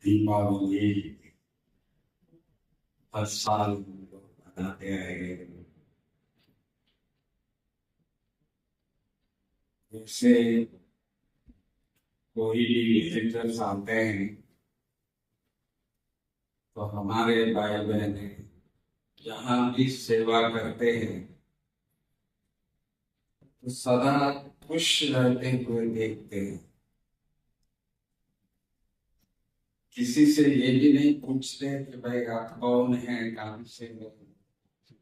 दीपावली हर साल मनाते आए। जैसे कोई भी विजिटर्स आते हैं तो हमारे भाई बहन जहाँ भी सेवा करते हैं तो सदा खुश रहते हुए देखते हैं। किसी से ये भी नहीं पूछते कि भाई आप कौन है, कहाँ से हो,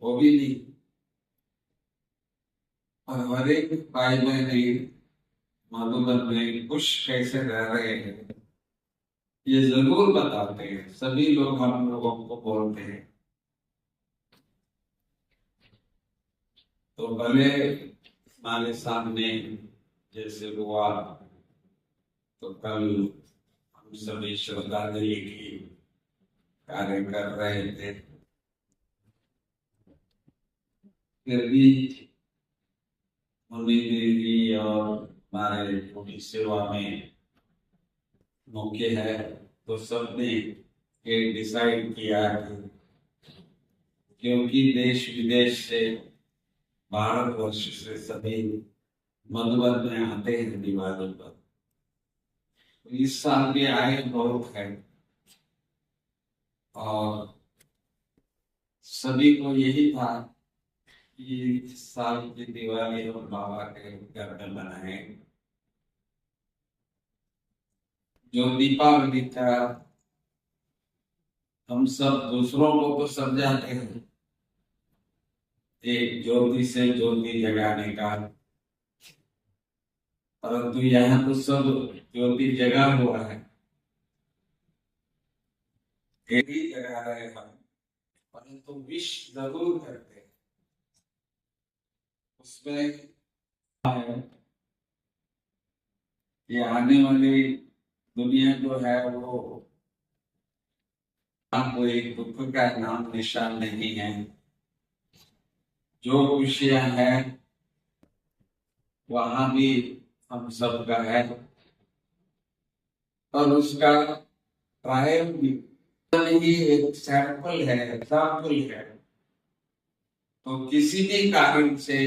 वो भी नहीं। और हर एक भाई बहन मधुबन में खुश कैसे रह रहे हैं ये जरूर बताते हैं। सभी लोग हम लोगों को बोलते हैं। तो भले हमारे सामने जैसे हुआ तो कल हम सभी श्रद्धांजलि की कार्य कर रहे थे, फिर भी मुनि देवी और हमारे पूरी सेवा में मौके है तो सबने ये डिसाइड किया कि क्योंकि देश विदेश से भारतवर्ष से सभी मधुबन में आते हैं दिवाली पर, तो इस साल भी आए बहुत है और सभी को यही था कि इस साल की दिवाली और बाबा के घर में मनाए। जो दीपावली का हम सब दूसरों को तो समझाते हैं एक ज्योति से ज्योति जगाने का, परंतु यहाँ तो सब ज्योति जगा हुआ है, एक ही जगा रहे हम, परंतु विश जरूर करते हैं। उसमें है ये आने वाली दुनिया जो है वो कोई दुख का नाम निशान नहीं है। जो खुशियां हैं वहां भी हम सबका है और उसका ट्रायल भी ही एक सैंपल है, एग्जाम्पल है। तो किसी भी कारण से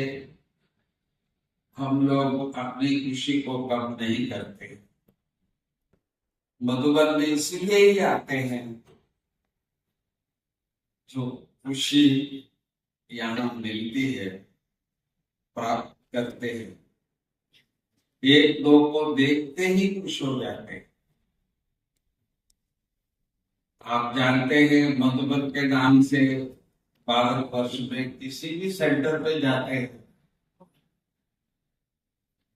हम लोग अपनी खुशी को कम नहीं करते। मधुबन में इसीलिए ही आते हैं जो खुशी यहाँ मिलती है, प्राप्त करते हैं, एक दो को देखते ही खुश हो जाते हैं। आप जानते हैं मधुबन के नाम से भारतवर्ष में किसी भी सेंटर पे जाते हैं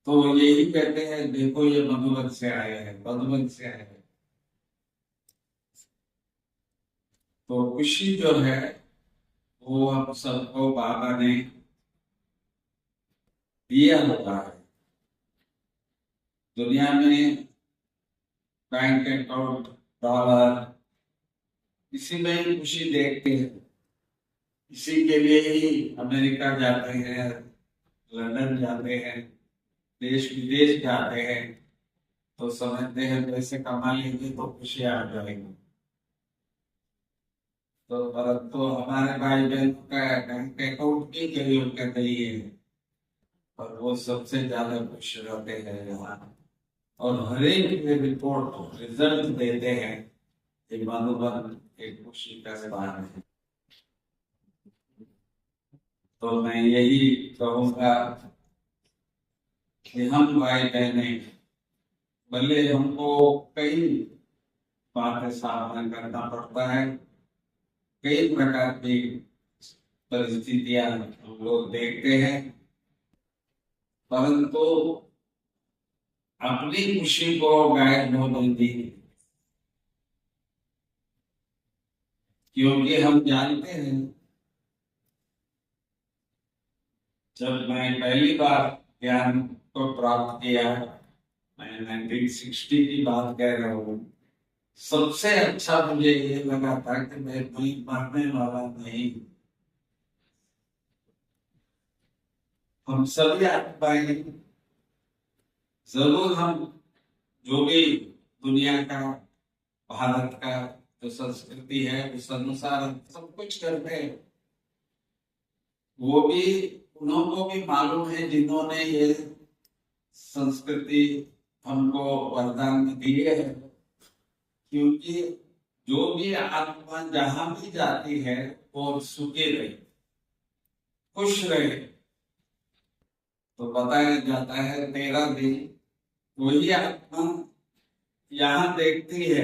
तो यही कहते हैं देखो ये मधुबन से आए हैं, मधुबन से आए हैं। तो खुशी जो है वो हम सबको बाबा ने दिया हुआ है। दुनिया में बैंक अकाउंट, डॉलर, इसी में ही खुशी देखते हैं। इसी के लिए ही अमेरिका जाते हैं, लंदन जाते हैं, देश विदेश जाते हैं, तो समझते हैं पैसे कमा लेंगे तो खुशी आ जाएगी। तो परंतु हमारे भाई बहन का बैंक अकाउंट की जरूरत नहीं है और वो सबसे ज्यादा खुश रहते हैं यहाँ। और हर एक रिपोर्ट रिजल्ट देते हैं कि मधुबन एक खुशी का स्थान है। तो मैं यही कहूंगा कि हम भाई बहने भले हमको कई बातें सामना करना पड़ता है, कई प्रकार की परिस्थितियां हम लोग देखते हैं, परंतु अपनी खुशी को गायब होने दी, क्योंकि हम जानते हैं जब मैं पहली बार ज्ञान को प्राप्त किया, मैं 1960 की बात कह रहा हूँ, सबसे अच्छा मुझे ये लगा था कि मैं कोई मरने वाला नहीं। हम सभी आत्माएं जरूर हम जो भी दुनिया का, भारत का जो संस्कृति है उस अनुसार हम सब कुछ करते हैं। वो भी उनको भी मालूम है जिन्होंने ये संस्कृति हमको वरदान में दिए है, क्योंकि जो भी आत्मा जहां भी जाती है वो सुखी रहे, खुश रहे। तो बताया जाता है 13 दिन वही आत्मा यहाँ देखती है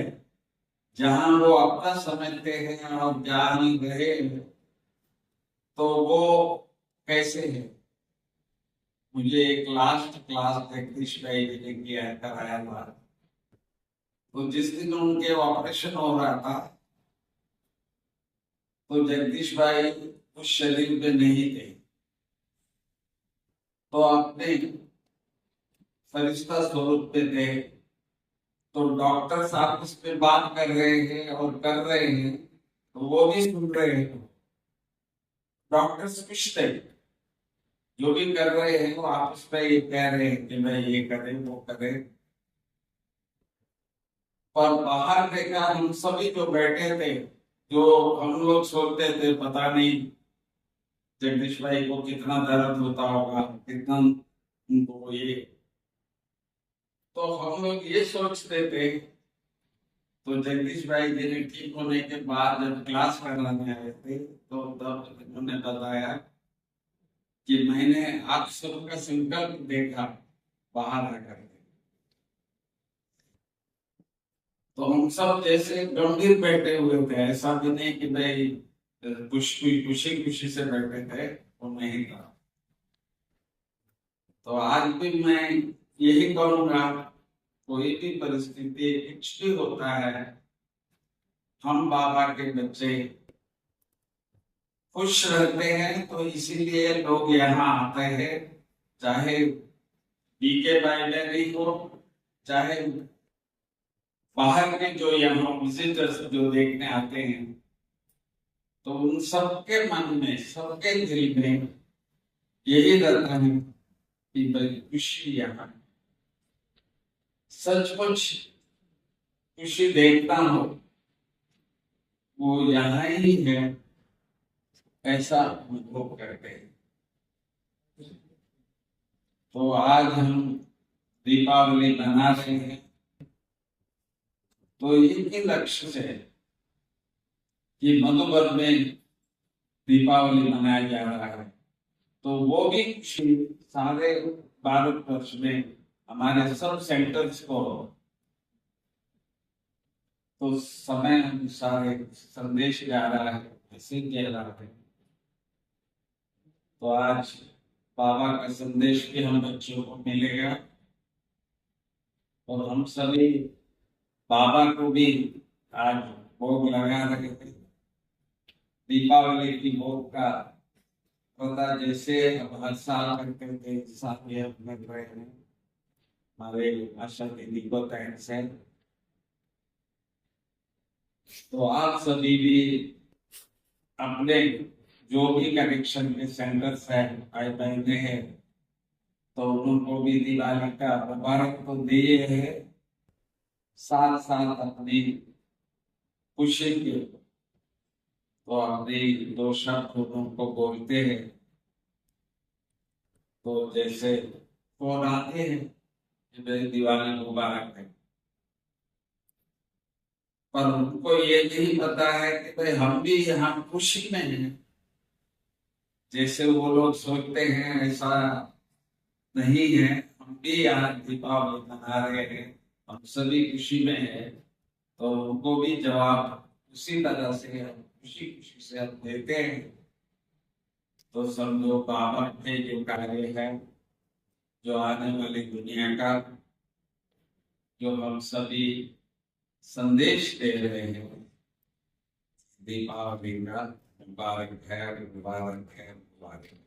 जहां वो अपना समझते हैं और जहां रहे, तो वो कैसे है। मुझे एक लास्ट क्लास जगदीश भाई जी ने किया कराया था, तो जिस दिन उनके ऑपरेशन हो रहा था तो जगदीश भाई उस शरीर में नहीं थे, तो अपने फरिश्ता स्वरूप पे थे। तो डॉक्टर साहब उस पे बात कर रहे हैं और कर रहे हैं, तो वो भी सुन रहे हैं। डॉक्टर्स कुछ थे जो भी कर रहे हैं वो आपस में ये कह रहे हैं कि मैं ये करें वो करें। पर बाहर देखा हम सभी जो बैठे थे, जो हम लोग सोचते थे पता नहीं जगदीश भाई को कितना दर्द होता होगा, कितना उनको ये, तो हम लोग ये सोचते थे। तो जगदीश भाई जी ने ठीक होने के बाद जब क्लास कराने आए थे तो तब उन्होंने बताया कि मैंने आप सबका संकल्प देखा बाहर आकर के। तो हम सब जैसे गंभीर बैठे हुए थे, ऐसा भी नहीं कि भाई खुशी खुशी खुशी से बैठे थे, वो नहीं था। तो आज भी मैं यही कहूंगा, कोई भी परिस्थिति कुछ भी होता है, हम बाबा के बच्चे खुश रहते हैं तो इसीलिए लोग यहाँ आते हैं। चाहे बीके बाइनरी हो, चाहे बाहर के जो यहाँ विजिटर्स जो देखने आते हैं, तो उन सबके मन में, सबके दिल में यही रहता है कि भाई खुशी यहाँ सचमुच खुशी देखता हो वो यहाँ ही है, ऐसा अनुभव करते हैं। तो आज हम दीपावली मना रहे हैं, तो इनके लक्ष्य से कि मधुबन में दीपावली मनाया जा रहा है, तो वो भी खुशी सारे भारतवर्ष में हमारे सब सेंटर्स को तो समय अनुसार एक संदेश जा रहा है, मैसेज जा रहा है। तो आज बाबा का संदेश भी हम बच्चों को मिलेगा और हम सभी बाबा को भी आज भोग लगा रहे थे। दीपावली की भोग का पता जैसे हम हर साल करते थे, साथ ही हम कर रहे हैं हमारे आशा दीदी को तहत से। तो आप सभी भी अपने जो भी कनेक्शन के सेंटर्स है, भाई बहने हैं, तो उनको भी दिवाली का मुबारक तो दिए है, साथ साथ अपनी खुशी के तो अपने दो शब्द उनको बोलते हैं। तो जैसे फोन आते हैं कि भाई दिवाली मुबारक है, पर उनको ये नहीं पता है कि भाई हम भी यहाँ खुशी में हैं। जैसे वो लोग सोचते हैं ऐसा नहीं है, हम भी यहाँ दीपावली मना रहे हैं, हम सभी खुशी में हैं। तो उनको भी जवाब उसी तरह से हम खुशी खुशी से हम देते हैं। तो समझो बाबा के जो कार्य है, जो आने वाली दुनिया का जो हम सभी संदेश दे रहे हैं, दीपावली का मुबारक है, मुबारक है, मुबारक है।